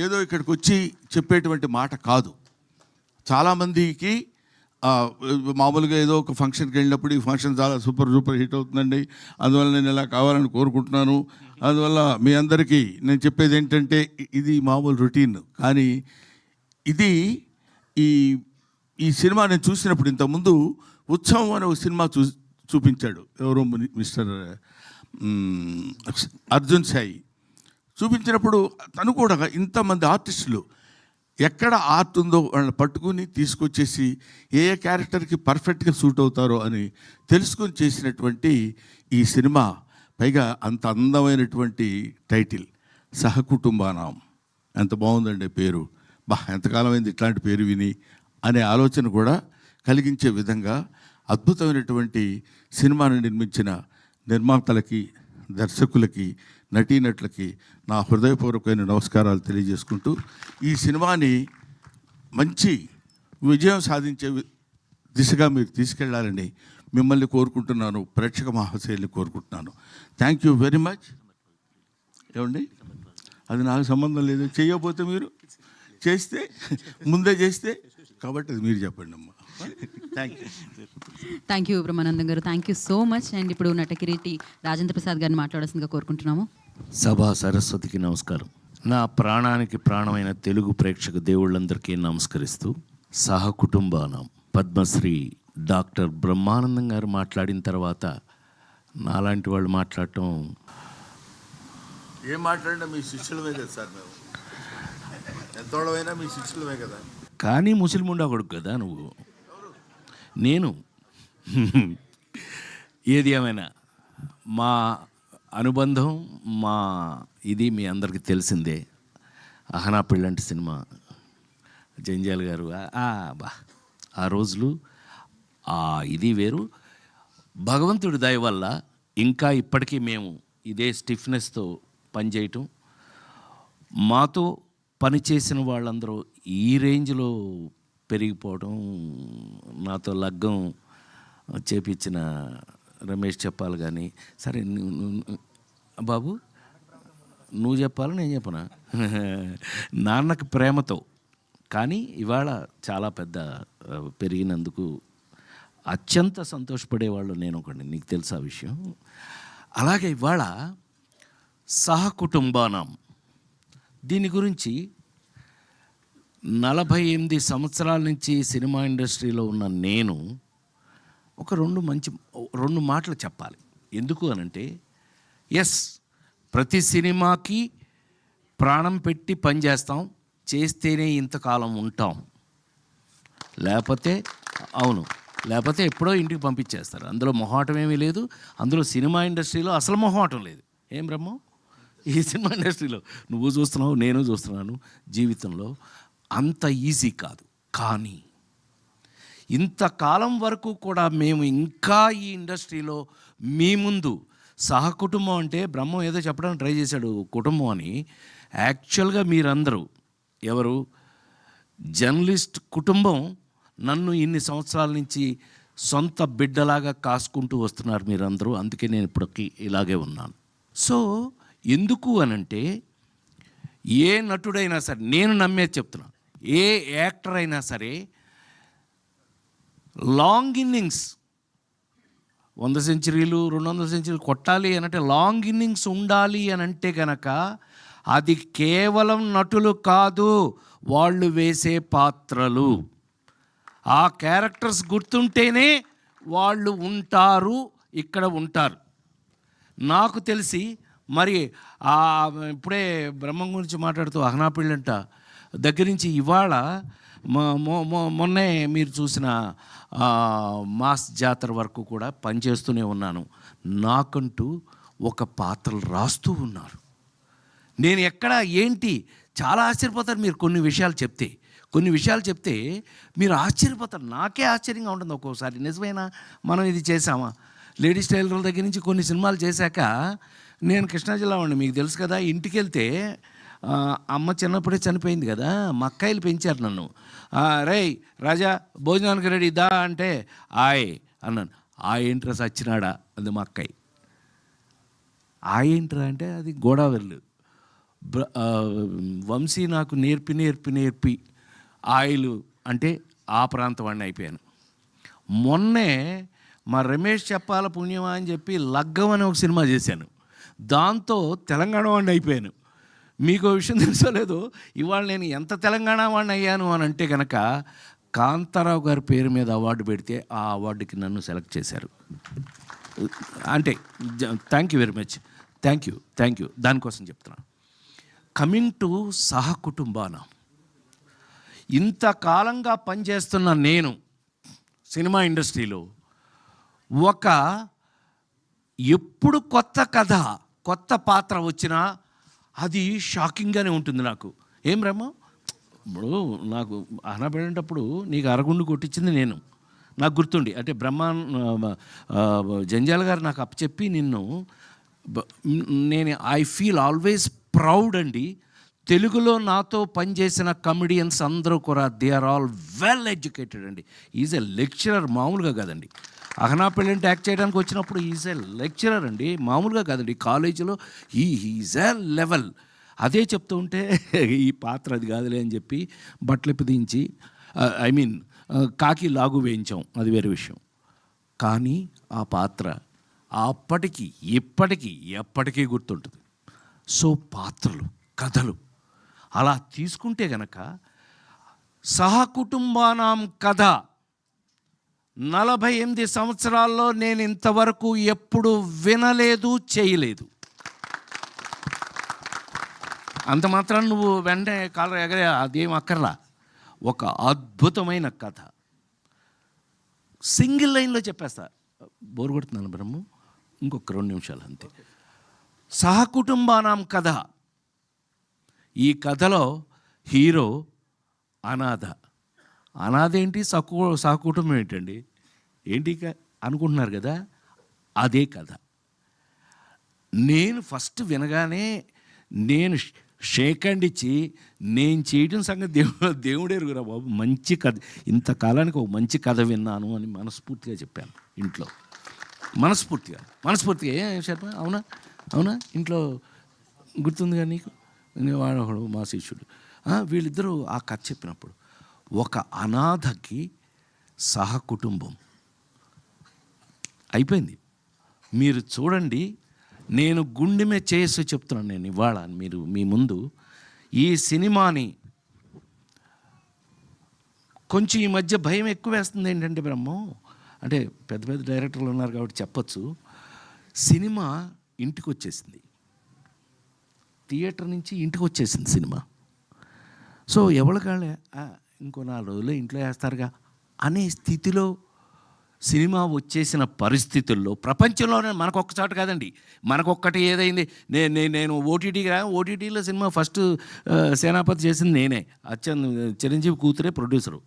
ఏదో ఇక్కడికి వచ్చి చెప్పేటువంటి మాట కాదు. చాలామందికి మామూలుగా ఏదో ఒక ఫంక్షన్కి వెళ్ళినప్పుడు ఈ ఫంక్షన్ చాలా సూపర్ హిట్ అవుతుందండి, అందువల్ల నేను ఇలా కావాలని కోరుకుంటున్నాను, అందువల్ల మీ అందరికీ నేను చెప్పేది ఏంటంటే ఇది మామూలు రొటీన్. కానీ ఇది ఈ సినిమా నేను చూసినప్పుడు ఇంతకుముందు ఉత్సవం అనే ఒక సినిమా చూపించాడు ఎవరో మిస్టర్ అర్జున్ సాయి. చూపించినప్పుడు తను కూడా ఇంతమంది ఆర్టిస్టులు ఎక్కడ ఆర్ట్ ఉందో వాళ్ళని పట్టుకుని తీసుకొచ్చేసి ఏ క్యారెక్టర్కి పర్ఫెక్ట్గా సూట్ అవుతారో అని తెలుసుకొని చేసినటువంటి ఈ సినిమా, పైగా అంత అందమైనటువంటి టైటిల్ సహకుటుంబానాం. ఎంత బాగుందండి పేరు. ఎంతకాలం అయింది ఇట్లాంటి పేరు విని అనే ఆలోచన కూడా కలిగించే విధంగా అద్భుతమైనటువంటి సినిమాను నిర్మించిన నిర్మాతలకి, దర్శకులకి, నటీనటులకి నా హృదయపూర్వకమైన నమస్కారాలు తెలియజేసుకుంటూ ఈ సినిమాని మంచి విజయం సాధించే దిశగా మీరు తీసుకెళ్లాలని మిమ్మల్ని కోరుకుంటున్నాను, ప్రేక్షక మహాశయుల్ని కోరుకుంటున్నాను. Thank you very much. ఏమండి, అది నాకు సంబంధం లేదు. చేయకపోతే మీరు చేస్తే ముందే చేస్తే, కాబట్టి అది మీరు చెప్పండి అమ్మా. థ్యాంక్ యూ బ్రహ్మానందం గారు, thank you so much. And ఇప్పుడు నటకిరీటి రాజేంద్ర ప్రసాద్ గారిని మాట్లాడాల్సిందిగా కోరుకుంటున్నాము. సభా సరస్వతికి నమస్కారం. నా ప్రాణానికి ప్రాణమైన తెలుగు ప్రేక్షక దేవుళ్ళందరికీ నమస్కరిస్తూ, సహకుటుంబానం పద్మశ్రీ డాక్టర్ బ్రహ్మానందం గారు మాట్లాడిన తర్వాత నాలాంటి వాళ్ళు మాట్లాడటం, ఏం మాట్లాడినా మీ శిష్యులమే కదా సార్, మేము ఎంతోడమైనా మీ శిష్యులమే కదా. కానీ ముసలిముండా కొడుకు కదా నువ్వు. నేను ఏది ఏమైనా మా అనుబంధం, మా ఇది మీ అందరికీ తెలిసిందే. అహనా పెళ్ళంటి సినిమా, జంజాల్ గారు ఆ రోజులు ఇది వేరు. భగవంతుడి దయ వల్ల ఇంకా ఇప్పటికీ మేము ఇదే స్టిఫ్నెస్తో పనిచేయటం, మాతో పనిచేసిన వాళ్ళందరూ ఈ రేంజ్లో పెరిగిపోవడం, నాతో లగ్గం చేపించిన రమేష్ చెప్పాలి. కానీ సరే బాబు నువ్వు చెప్పాలి, నేను చెప్పనా? నాన్నకి ప్రేమతో. కానీ ఇవాళ చాలా పెద్ద పెరిగినందుకు అత్యంత సంతోషపడేవాళ్ళు నేను ఒకటి, నీకు తెలుసా విషయం. అలాగే ఇవాళ సహకుటుంబానం దీని గురించి 48 సంవత్సరాల నుంచి సినిమా ఇండస్ట్రీలో ఉన్న నేను ఒక రెండు మాటలు చెప్పాలి. ఎందుకు అనంటే, ఎస్, ప్రతి సినిమాకి ప్రాణం పెట్టి పనిచేస్తాం, చేస్తేనే ఇంతకాలం ఉంటాం, లేకపోతే ఎప్పుడో ఇంటికి పంపించేస్తారు. అందులో మొహాటం ఏమీ లేదు. అందులో సినిమా ఇండస్ట్రీలో అసలు మొహాటం లేదు. ఏం బ్రహ్మం, ఈ సినిమా ఇండస్ట్రీలో నువ్వు చూస్తున్నావు, నేను చూస్తున్నాను, జీవితంలో అంత ఈజీ కాదు. కానీ ఇంతకాలం వరకు కూడా మేము ఇంకా ఈ ఇండస్ట్రీలో మీ ముందు సహకుటుంబం అంటే, బ్రహ్మం ఏదో చెప్పడానికి ట్రై చేశాడు కుటుంబం అని. యాక్చువల్గా మీరందరూ ఎవరు, జర్నలిస్ట్ కుటుంబం నన్ను ఇన్ని సంవత్సరాల నుంచి సొంత బిడ్డలాగా కాసుకుంటూ వస్తున్నారు మీరందరూ. అందుకే నేను ఇప్పటికీ ఇలాగే ఉన్నాను. సో ఎందుకు అనంటే, ఏ నటుడైనా సరే, నేను నమ్మేది చెప్తున్నాను, ఏ యాక్టర్ అయినా సరే లాంగ్ ఇన్నింగ్స్ 100 సెంచరీలు 200 సెంచరీలు కొట్టాలి అనంటే, లాంగ్ ఇన్నింగ్స్ ఉండాలి అనంటే కనుక అది కేవలం నటులు కాదు, వాళ్ళు వేసే పాత్రలు, ఆ క్యారెక్టర్స్ గుర్తుంటేనే వాళ్ళు ఉంటారు, ఇక్కడ ఉంటారు. నాకు తెలిసి మరి ఇప్పుడే బ్రహ్మం గురించి మాట్లాడుతూ అహనా పెళ్ళంట దగ్గర నుంచి ఇవాళ మొన్నే మీరు చూసిన మాస్ జాతర వరకు కూడా పనిచేస్తూనే ఉన్నాను. నాకంటూ ఒక పాత్రలు రాస్తూ ఉన్నారు. నేను ఎక్కడ ఏంటి చాలా ఆశ్చర్యపోతారు మీరు. కొన్ని విషయాలు చెప్తే మీరు ఆశ్చర్యపోతారు. నాకే ఆశ్చర్యంగా ఉంటుంది ఒక్కోసారి. నిజమైనా మనం ఇది చేసామా? లేడీస్ టైలర్ల దగ్గర నుంచి కొన్ని సినిమాలు చేశాక, నేను కృష్ణా జిల్లా వాడిని, మీకు తెలుసు కదా. ఇంటికి వెళ్తే అమ్మ చిన్నప్పుడే చనిపోయింది కదా, మా అక్కాయిలు పెంచారు నన్ను. రేయ్ రాజా భోజనానికి రెడీ దా అంటే అన్నాను. ఏంట్రా సచ్చినాడా అంది మా అక్కాయి. ఏంట్రా అంటే అది గోదావరిలు. వంశీ నాకు నేర్పి ఆయిల్ అంటే ఆ ప్రాంతం వాడిని అయిపోయాను. మొన్నే మా రమేష్ చెప్పాల పుణ్యమా అని చెప్పి లగ్గం అని ఒక సినిమా చేశాను, దాంతో తెలంగాణ వాడిని అయిపోయాను. మీకు విషయం తెలుసో లేదో, ఇవాళ నేను ఎంత తెలంగాణ వాడిని అయ్యాను అని అంటే కనుక కాంతారావు గారి పేరు మీద అవార్డు పెడితే ఆ అవార్డుకి నన్ను సెలెక్ట్ చేశారు. అంటే thank you very much, thank you దానికోసం చెప్తున్నాను. కమింగ్ టు సహకుటుంబాన, ఇంతకాలంగా పనిచేస్తున్న నేను సినిమా ఇండస్ట్రీలో ఎప్పుడు కొత్త కథ కొత్త పాత్ర వచ్చినా అది షాకింగ్గానే ఉంటుంది నాకు. ఏం రమ్మ, ఇప్పుడు నాకు అహనపడేటప్పుడు నీకు అరగుండు కొట్టించింది నేను, నాకు గుర్తుండి. అంటే జంజాల గారు నాకు అప్పచెప్పి నేను ఐ ఫీల్ ఆల్వేస్ ప్రౌడ్ అండి. తెలుగులో నాతో పనిచేసిన కమెడియన్స్ అందరూ కూడా they are all well educated అండి. ఈజ్ ఎ లెక్చరర్, మామూలుగా కాదండి. అహనా పెళ్ళంటే యాక్ట్ చేయడానికి వచ్చినప్పుడు ఈజ్ ఎ లెక్చరర్ అండి, మామూలుగా కాదండి. కాలేజీలో ఈజ్ ఎ లెవెల్. అదే చెప్తూ ఉంటే ఈ పాత్ర అది కాదులే అని చెప్పి బట్టలు దించి కాకి లాగు వేయించాం, అది వేరే విషయం. కానీ ఆ పాత్ర అప్పటికి ఇప్పటికీ ఎప్పటికీ గుర్తుంటుంది. సో పాత్రలు, కథలు అలా తీసుకుంటే గనక సహకుటుంబానాం కథ 48 సంవత్సరాల్లో నేను ఇంతవరకు ఎప్పుడు వినలేదు, చేయలేదు. అంత మాత్రం నువ్వు వెంటనే కాలర్ ఎగరే అదేం అక్కర్లా. ఒక అద్భుతమైన కథ సింగిల్ లైన్లో చెప్పేస్తా. బోరు కొడుతున్నాను బ్రహ్మ, ఇంకొక 2 నిమిషాలు అంతే. సహకుటుంబానాం కథ. ఈ కథలో హీరో అనాథ. అనాథ ఏంటి, సహకుటుంబం ఏంటండి, ఏంటి అనుకుంటున్నారు కదా, అదే కథ. నేను ఫస్ట్ వినగానే నేను షేక్ హ్యాండ్ ఇచ్చి నేను చేయడం సంగతి దేవుడే ఎరుగురా బాబు, మంచి కథ, ఇంతకాలానికి ఒక మంచి కథ విన్నాను అని మనస్ఫూర్తిగా చెప్పాను ఇంట్లో. మనస్ఫూర్తిగా ఏం శర్మ, అవునా ఇంట్లో గుర్తుందిగా నీకు, వాడు మా శిష్యుడు. వీళ్ళిద్దరూ ఆ కథ చెప్పినప్పుడు ఒక అనాథకి సహకుటుంబం అయిపోయింది. మీరు చూడండి, నేను గుండెమే చేసి చెప్తున్నాను నేను ఇవాళ మీ ముందు. ఈ సినిమాని కొంచెం ఈ మధ్య భయం ఎక్కువ వేస్తుంది. ఏంటంటే బ్రహ్మం, అంటే పెద్ద డైరెక్టర్లు ఉన్నారు కాబట్టి చెప్పచ్చు, సినిమా ఇంటికి వచ్చేసింది, థియేటర్ నుంచి ఇంటికి వచ్చేసింది సినిమా. సో ఎవరికాళ్ళే ఇంకో 4 రోజులు ఇంట్లో వేస్తారుగా అనే స్థితిలో సినిమా వచ్చేసిన పరిస్థితుల్లో ప్రపంచంలోనే మనకొక్కచాటు కాదండి, మనకొక్కటి ఏదైంది, నేను ఓటీటీలో సినిమా ఫస్ట్ సేనాపతి చేసింది నేనే. చిరంజీవి కూతురే ప్రొడ్యూసరు,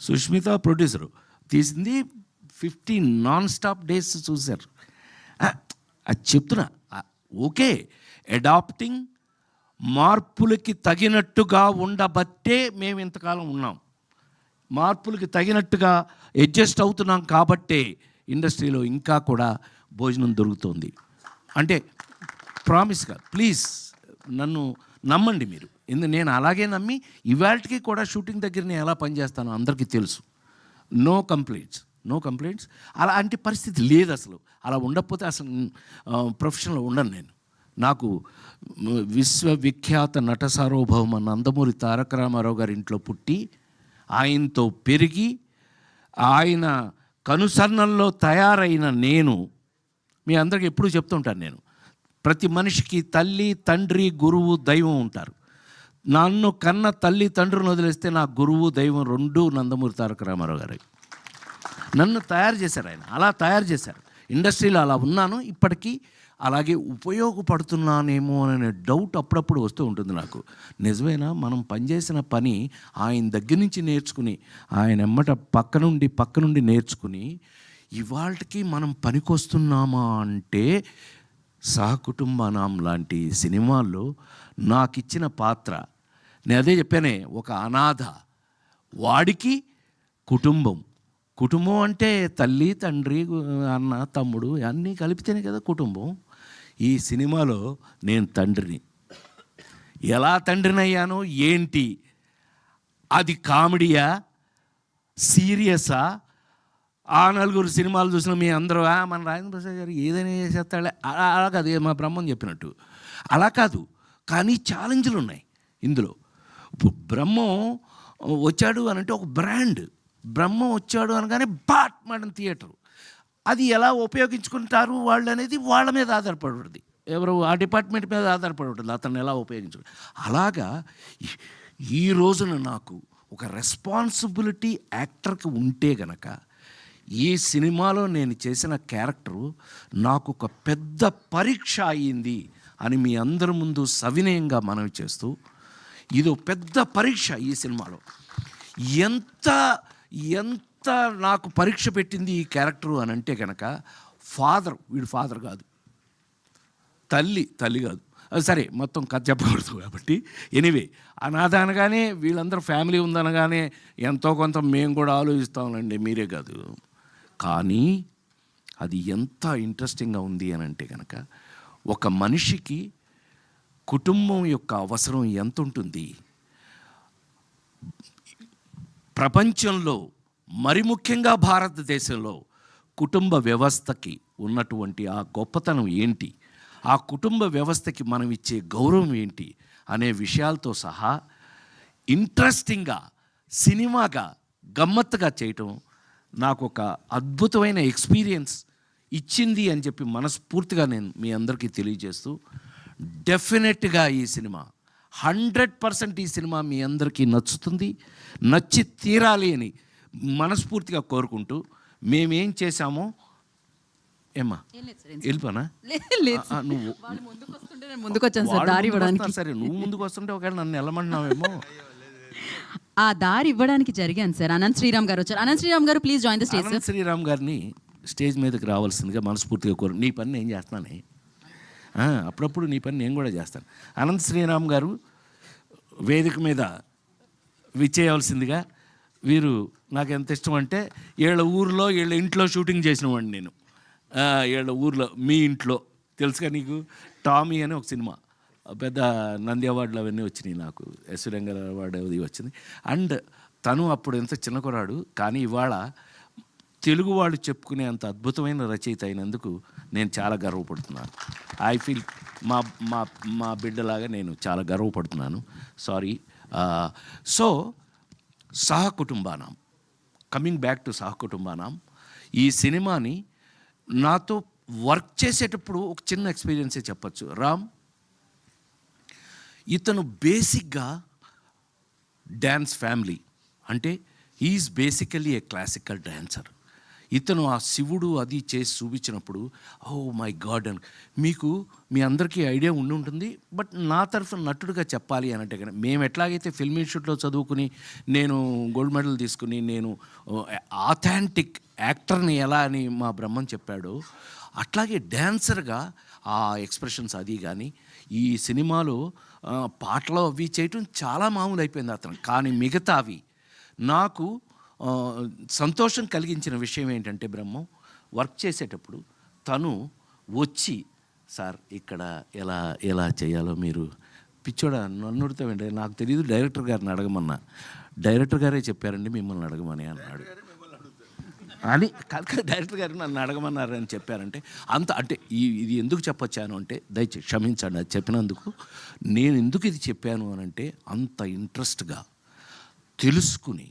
సుష్మిత ప్రొడ్యూసరు, తీసింది 50 నాన్ స్టాప్ డేస్ చూశారు. అది చెప్తున్నా. ఓకే, అడాప్టింగ్, మార్పులకి తగినట్టుగా ఉండబట్టే మేము ఇంతకాలం ఉన్నాం. మార్పులకి తగినట్టుగా అడ్జస్ట్ అవుతున్నాం కాబట్టే ఇండస్ట్రీలో ఇంకా కూడా భోజనం దొరుకుతుంది. అంటే ప్రామిస్గా ప్లీజ్ నన్ను నమ్మండి మీరు. నేను అలాగే నమ్మి ఇవాళకి కూడా షూటింగ్ దగ్గర నేను ఎలా పనిచేస్తానో అందరికీ తెలుసు. No complaints. అలాంటి పరిస్థితి లేదు అసలు. అలా ఉండకపోతే అసలు ప్రొఫెషన్లో ఉండను నేను. నాకు విశ్వవిఖ్యాత నట సార్వభౌమ నందమూరి తారక రామారావు గారి ఇంట్లో పుట్టి, ఆయనతో పెరిగి, ఆయన కనుసన్నల్లో తయారైన నేను మీ అందరికీ ఎప్పుడూ చెప్తుంటాను, నేను ప్రతి మనిషికి తల్లి, తండ్రి, గురువు, దైవం ఉంటారు. నన్ను కన్న తల్లి తండ్రిని వదిలేస్తే నా గురువు, దైవం 2 నందమూరి తారక రామారావు గారు. నన్ను తయారు చేశారు ఆయన, అలా తయారు చేశారు. ఇండస్ట్రీలో అలా ఉన్నాను, ఇప్పటికీ అలాగే ఉపయోగపడుతున్నానేమో అనే డౌట్ అప్పుడప్పుడు వస్తూ ఉంటుంది నాకు. నిజమేనా, మనం పనిచేసిన పని ఆయన దగ్గర నుంచి నేర్చుకుని, ఆయన ఎమ్మట పక్క నుండి నేర్చుకుని ఇవాళకి మనం పనికొస్తున్నామా అంటే, సహకుటుంబానాం లాంటి సినిమాల్లో నాకు ఇచ్చిన పాత్ర, నేను అదే చెప్పానే, ఒక అనాథ, వాడికి కుటుంబం అంటే తల్లి, తండ్రి, అన్న, తమ్ముడు అన్నీ కలిపితేనే కదా కుటుంబం. ఈ సినిమాలో నేను తండ్రిని, ఎలా తండ్రినయ్యాను ఏంటి, అది కామెడీయా సీరియసా? ఆ 4 సినిమాలు చూసిన మీ అందరూ మన రాజేంద్ర ప్రసాద్ గారు ఏదైనా చేస్తాడే అలా కాదు, మా బ్రహ్మం చెప్పినట్టు అలా కాదు. కానీ ఛాలెంజ్లు ఉన్నాయి ఇందులో. ఇప్పుడు బ్రహ్మం వచ్చాడు అని అంటే ఒక బ్రాండ్, బ్రహ్మం వచ్చాడు అనగానే బాట్ మేడం థియేటరు, అది ఎలా ఉపయోగించుకుంటారు వాళ్ళు అనేది వాళ్ళ మీద ఆధారపడి ఉంటుంది, ఎవరు ఆ డిపార్ట్మెంట్ మీద ఆధారపడి ఉంటుంది అతను ఎలా ఉపయోగించు. అలాగా ఈ రోజున నాకు ఒక రెస్పాన్సిబిలిటీ యాక్టర్కి ఉంటే గనక ఈ సినిమాలో నేను చేసిన క్యారెక్టరు నాకు ఒక పెద్ద పరీక్ష అయ్యింది అని మీ అందరి ముందు సవినయంగా మనవి చేస్తూ, ఇది ఒక పెద్ద పరీక్ష ఈ సినిమాలో. ఎంత ఎంత నాకు పరీక్ష పెట్టింది ఈ క్యారెక్టరు అని అంటే కనుక, వీడు ఫాదర్ కాదు, తల్లి కాదు, సరే మొత్తం కథ చెప్పకూడదు కాబట్టి ఎనీవే, అనాథ అనగానే వీళ్ళందరూ ఫ్యామిలీ ఉందనగానే ఎంతో కొంత మేము కూడా ఆలోచిస్తామండి, మీరే కాదు. కానీ అది ఎంత ఇంట్రెస్టింగ్గా ఉంది అని అంటే కనుక, ఒక మనిషికి కుటుంబం యొక్క అవసరం ఎంత ఉంటుంది, ప్రపంచంలో మరి ముఖ్యంగా భారతదేశంలో కుటుంబ వ్యవస్థకి ఉన్నటువంటి ఆ గొప్పతనం ఏంటి, ఆ కుటుంబ వ్యవస్థకి మనం ఇచ్చే గౌరవం ఏంటి అనే విషయాలతో సహా ఇంట్రెస్టింగ్గా సినిమాగా గమ్మత్తుగా చేయటం నాకు ఒక అద్భుతమైన ఎక్స్పీరియన్స్ ఇచ్చింది అని చెప్పి మనస్ఫూర్తిగా నేను మీ అందరికీ తెలియజేస్తూ, డెఫినెట్గా ఈ సినిమా 100% ఈ సినిమా మీ అందరికీ నచ్చుతుంది, నచ్చి తీరాలి అని మనస్ఫూర్తిగా కోరుకుంటూ, మేమేం చేశామో ఏమ్మా వెళ్ళిపోనా నువ్వు ముందుకు వచ్చాను సార్ దారి ఇవ్వడానికి. సరే నువ్వు ముందుకు వస్తుంటే ఒకవేళ నన్ను వెళ్ళమంటున్నావేమో. ఆ దారి ఇవ్వడానికి జరిగాను సార్. అనంత్ శ్రీరామ్ గారు వచ్చారు. అనంత్ శ్రీరామ్ గారు please join the stage. Anant Sriram గారిని స్టేజ్ మీదకి రావాల్సిందిగా మనస్ఫూర్తిగా కోరు. నీ పని నేను చేస్తున్నానే, అప్పుడప్పుడు నీ పని నేను కూడా చేస్తాను. అనంత్ శ్రీరామ్ గారు వేదిక మీద విచ్చేయవలసిందిగా. వీరు నాకు ఎంత ఇష్టం అంటే, వీళ్ళ ఊరిలో వీళ్ళ ఇంట్లో షూటింగ్ చేసిన వాడిని నేను. వీళ్ళ ఊర్లో మీ ఇంట్లో తెలుసుగా నీకు, టామీ అని ఒక సినిమా పెద్ద నంది అవార్డులు అవన్నీ వచ్చినాయి, నాకు ఎస్ రంగారావు అవార్డు అది వచ్చింది. అండ్ తను అప్పుడు ఎంత చిన్న కుర్రాడు, కానీ ఇవాళ తెలుగు వాళ్ళు చెప్పుకునే అంత అద్భుతమైన రచయిత అయినందుకు నేను చాలా గర్వపడుతున్నాను. ఐ ఫీల్ మా మా మా బిడ్డలాగా నేను చాలా గర్వపడుతున్నాను. సారీ. సో సహకుటుంబానాం, కమింగ్ బ్యాక్ టు సహకుటుంబానాం, ఈ సినిమాని నాతో వర్క్ చేసేటప్పుడు ఒక చిన్న ఎక్స్పీరియన్సే చెప్పచ్చు. రామ్ ఇతను బేసిక్గా డ్యాన్స్ ఫ్యామిలీ, అంటే he's basically a classical dancer. ఇతను ఆ శివుడు అది చేసి చూపించినప్పుడు ఓ మై గాడ్ అని మీకు మీ అందరికీ ఐడియా ఉండి ఉంటుంది. బట్ నా తరఫున నటుడుగా చెప్పాలి అని అంటే కనుక, మేము ఎట్లాగైతే ఫిల్మ్ ఇన్స్టిట్యూట్లో చదువుకుని నేను గోల్డ్ మెడల్ తీసుకుని నేను ఆథెంటిక్ యాక్టర్ని ఎలా అని మా బ్రహ్మం చెప్పాడో, అట్లాగే డ్యాన్సర్గా ఆ ఎక్స్ప్రెషన్స్ అది కానీ ఈ సినిమాలో పాటలు అవి చేయటం చాలా మామూలు అయిపోయింది అతను. కానీ మిగతావి నాకు సంతోషం కలిగించిన విషయం ఏంటంటే, బ్రహ్మం వర్క్ చేసేటప్పుడు తను వచ్చి, సార్ ఇక్కడ ఎలా ఎలా చేయాలో మీరు పిచ్చోడా నన్ను అడుగుతామండి, నాకు తెలియదు, డైరెక్టర్ గారిని అడగమన్నా, డైరెక్టర్ గారే చెప్పారండి మిమ్మల్ని అడగమని అన్నాడు. అని డైరెక్టర్ గారు నన్ను అడగమన్నారని చెప్పారంటే అంత అంటే ఇది ఎందుకు చెప్పొచ్చాను అంటే, దయచేసి క్షమించండి అది చెప్పినందుకు. నేను ఎందుకు ఇది చెప్పాను అని అంటే, అంత ఇంట్రెస్ట్గా తెలుసుకుని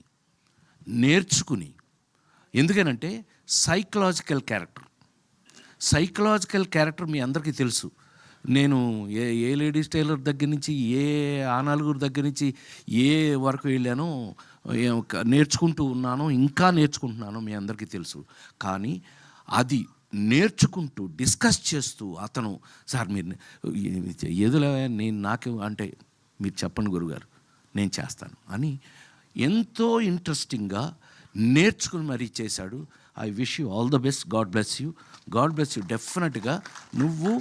నేర్చుకుని, ఎందుకనంటే సైకలాజికల్ క్యారెక్టర్ మీ అందరికీ తెలుసు. నేను ఏ లేడీస్ టైలర్ దగ్గర నుంచి ఏ ఆనాలుగురు దగ్గర నుంచి ఏ వరకు వెళ్ళానో నేర్చుకుంటూ ఉన్నానో, ఇంకా నేర్చుకుంటున్నానో మీ అందరికీ తెలుసు. కానీ అది నేర్చుకుంటూ డిస్కస్ చేస్తూ అతను, సార్ మీరు ఏదిలో నేను నాకు అంటే మీరు చెప్పండి గురుగారు నేను చేస్తాను అని ఎంతో ఇంట్రెస్టింగ్గా నేర్చుకుని మరీ చేశాడు. I wish you all the best. God bless you. డెఫినెట్గా నువ్వు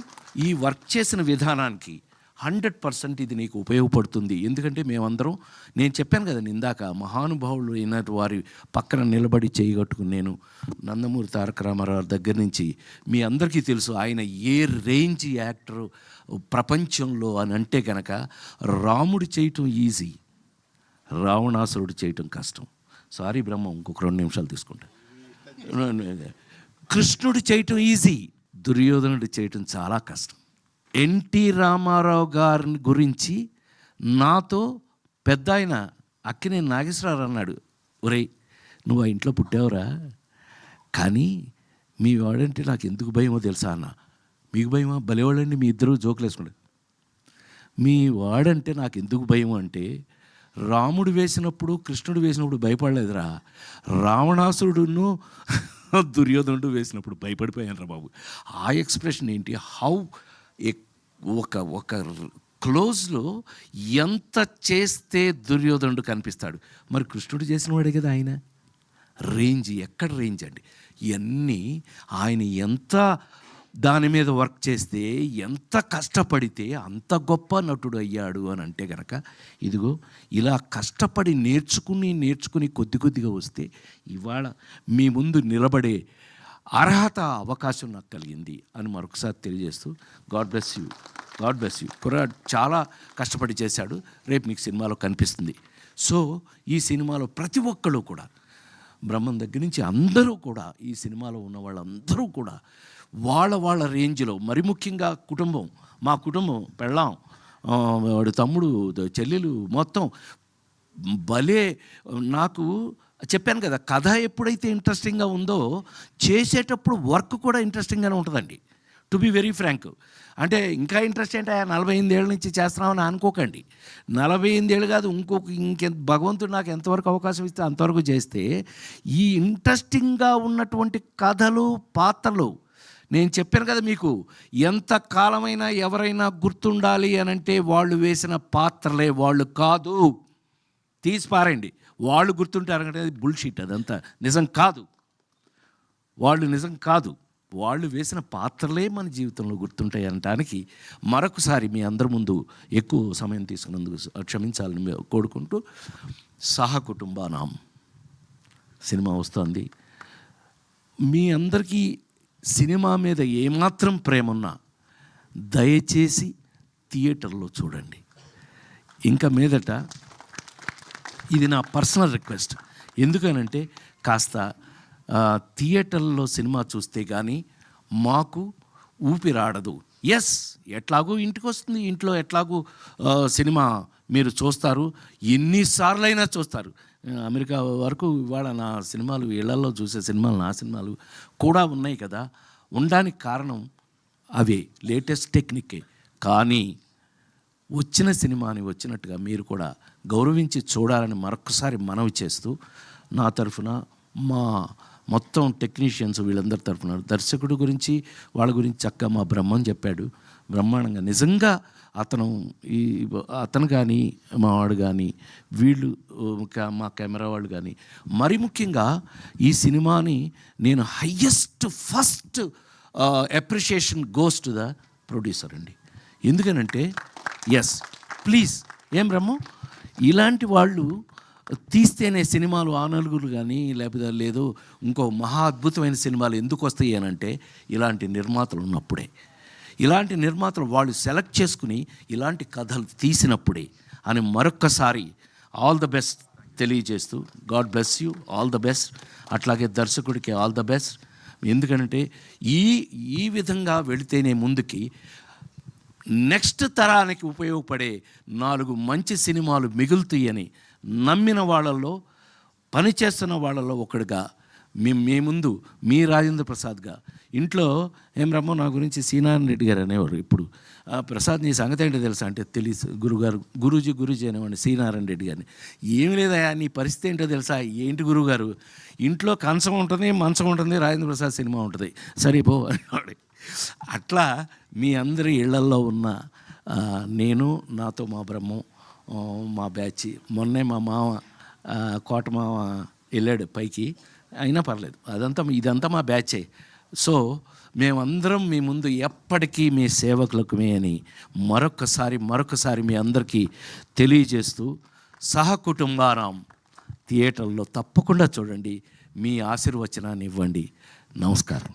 ఈ వర్క్ చేసిన విధానానికి 100% ఇది నీకు ఉపయోగపడుతుంది. ఎందుకంటే మేమందరం, నేను చెప్పాను కదా ఇందాక, మహానుభావులు అయిన వారి పక్కన నిలబడి చేయగట్టుకుని నేను నందమూరి తారక రామారావు దగ్గర నుంచి మీ అందరికీ తెలుసు ఆయన ఏ రేంజ్ యాక్టరు, ప్రపంచంలో అని అంటే కనుక రాముడు చేయటం ఈజీ, రావణాసురుడు చేయటం కష్టం. సారీ బ్రహ్మ, ఇంకొక 2 నిమిషాలు తీసుకుంటా. కృష్ణుడు చేయటం ఈజీ, దుర్యోధనుడు చేయటం చాలా కష్టం. ఎన్టీ రామారావు గారిని గురించి నాతో పెద్ద ఆయన అక్కినేని నాగేశ్వరరావు అన్నాడు, ఒరేయ్ నువ్వు ఆ ఇంట్లో పుట్టావురా, కానీ మీ వాడంటే నాకు ఎందుకు భయమో తెలుసా అన్న. మీకు భయమా? భలేవాళ్ళండి మీ ఇద్దరు జోకులు వేసుకుంటారు. మీ వాడంటే నాకు ఎందుకు భయం అంటే, రాముడు వేసినప్పుడు కృష్ణుడు వేసినప్పుడు భయపడలేదురా, రావణాసురుడును దుర్యోధనుడు వేసినప్పుడు భయపడిపోయాను రా బాబు. ఆ ఎక్స్ప్రెషన్ ఏంటి, హౌ ఒక క్లోజ్లో ఎంత చేస్తే దుర్యోధనుడు కనిపిస్తాడు. మరి కృష్ణుడు చేసిన వాడే కదా ఆయన. రేంజ్ ఎక్కడ రేంజ్ అండి. ఇవన్నీ ఆయన ఎంత దాని మీద వర్క్ చేస్తే, ఎంత కష్టపడితే అంత గొప్ప నటుడు అయ్యాడు అని అంటే కనుక, ఇదిగో ఇలా కష్టపడి నేర్చుకుని కొద్ది కొద్దిగా వస్తే ఇవాళ మీ ముందు నిలబడే అర్హత, అవకాశం నాకు కలిగింది అని మరొకసారి తెలియజేస్తూ, God bless you, God bless you. కుర్రాడు చాలా కష్టపడి చేశాడు, రేపు మీకు సినిమాలో కనిపిస్తుంది. సో ఈ సినిమాలో ప్రతి ఒక్కళ్ళు కూడా, బ్రహ్మం దగ్గర నుంచి అందరూ కూడా, ఈ సినిమాలో ఉన్న వాళ్ళందరూ కూడా వాళ్ళ రేంజ్లో, మరి ముఖ్యంగా కుటుంబం, మా కుటుంబం, పెళ్ళాం, వాడు తమ్ముడు, చెల్లెలు, మొత్తం భలే. నాకు చెప్పాను కదా, కథ ఎప్పుడైతే ఇంట్రెస్టింగ్గా ఉందో చేసేటప్పుడు వర్క్ కూడా ఇంట్రెస్టింగ్గానే ఉంటుందండి. To be very frank. అంటే ఇంకా ఇంట్రెస్ట్ అంటే 48 ఏళ్ళ నుంచి చేస్తున్నామని అనుకోకండి. 48 ఏళ్ళు కాదు, భగవంతుడు నాకు ఎంతవరకు అవకాశం ఇస్తే అంతవరకు చేస్తే, ఈ ఇంట్రెస్టింగ్గా ఉన్నటువంటి కథలు, పాత్రలు, నేను చెప్పాను కదా మీకు, ఎంత కాలమైనా ఎవరైనా గుర్తుండాలి అని అంటే వాళ్ళు వేసిన పాత్రలే, వాళ్ళు కాదు. తీసి పారండి, వాళ్ళు గుర్తుంటారంటే అది బుల్షిట్, అదంతా నిజం కాదు. వాళ్ళు నిజం కాదు, వాళ్ళు వేసిన పాత్రలే మన జీవితంలో గుర్తుంటాయి అనటానికి మరొకసారి మీ అందరి ముందు ఎక్కువ సమయం తీసుకున్నందుకు క్షమించాలని కోరుకుంటూ, సహకుటుంబానాం సినిమా వస్తుంది. మీ అందరికీ సినిమా మీద ఏమాత్రం ప్రేమ ఉన్నా దయచేసి థియేటర్లో చూడండి. ఇంకా మీదట ఇది నా పర్సనల్ రిక్వెస్ట్. ఎందుకనంటే కాస్త థియేటర్లో సినిమా చూస్తే కానీ మాకు ఊపిరాడదు. ఎస్, ఎట్లాగూ ఇంటికి వస్తుంది, ఇంట్లో ఎట్లాగూ సినిమా మీరు చూస్తారు, ఎన్నిసార్లైనా చూస్తారు. అమెరికా వరకు ఇవాళ నా సినిమాలు, ఇళ్లలో చూసే సినిమాలు, నా సినిమాలు కూడా ఉన్నాయి కదా. ఉండడానికి కారణం అవే, లేటెస్ట్ టెక్నికే. కానీ వచ్చిన సినిమాని వచ్చినట్టుగా మీరు కూడా గౌరవించి చూడాలని మరొకసారి మనవి చేస్తూ, నా తరఫున, మా మొత్తం టెక్నీషియన్స్ వీళ్ళందరి తరఫున, దర్శకుడు గురించి వాళ్ళ గురించి చక్కగా మా బ్రహ్మం చెప్పాడు బ్రహ్మాండంగా. నిజంగా అతను కానీ, మా వాడు కానీ, వీళ్ళు మా కెమెరా వాళ్ళు కానీ, మరి ముఖ్యంగా ఈ సినిమాని నేను first appreciation goes to the producer అండి. ఎందుకనంటే ఎస్, ప్లీజ్, ఏం బ్రహ్మం, ఇలాంటి వాళ్ళు తీస్తేనే సినిమాలు ఆ నలుగురు కానీ, లేకపోతే లేదు ఇంకో మహా అద్భుతమైన సినిమాలు ఎందుకు వస్తాయి అని అంటే, ఇలాంటి నిర్మాతలు ఉన్నప్పుడే, ఇలాంటి నిర్మాతలు వాళ్ళు సెలెక్ట్ చేసుకుని ఇలాంటి కథలు తీసినప్పుడే అని మరొక్కసారి ఆల్ ద బెస్ట్ తెలియజేస్తూ, God bless you, all the best. అట్లాగే దర్శకుడికి ఆల్ ద బెస్ట్. ఎందుకంటే ఈ విధంగా వెళితేనే ముందుకి నెక్స్ట్ తరానికి ఉపయోగపడే 4 మంచి సినిమాలు మిగులుతాయని నమ్మిన వాళ్ళల్లో, పనిచేస్తున్న వాళ్ళల్లో ఒకడుగా మీ ముందు మీ రాజేంద్ర ప్రసాద్గా. ఇంట్లో ఏం రమ్మో నా గురించి సీనారాయణ రెడ్డి గారు అనేవారు. ఇప్పుడు ప్రసాద్ నీ సంగతి ఏంటో తెలుసా అంటే, తెలుసు గురూజీ అనేవాడిని సీనారాయణ రెడ్డి గారిని. ఏమి లేదయా నీ పరిస్థితి ఏంటో తెలుసా. ఏంటి గురువుగారు, ఇంట్లో కంచం ఉంటుంది, మంచం ఉంటుంది, రాజేంద్ర ప్రసాద్ సినిమా ఉంటుంది, సరిపో అనేవాడు. అట్లా మీ అందరి ఇళ్లల్లో ఉన్న నేను, నాతో మా బ్రహ్మం, మా బ్యాచ్, మొన్నే మా మామ కోట మామ వెళ్ళాడు పైకి, అయినా పర్లేదు, ఇదంతా మా బ్యాచే. సో మేమందరం మీ ముందు ఎప్పటికీ మీ సేవకులకుమే అని మరొకసారి మీ అందరికీ తెలియజేస్తూ, సహకుటుంబానాం థియేటర్లో తప్పకుండా చూడండి, మీ ఆశీర్వచనాన్ని ఇవ్వండి. నమస్కారం.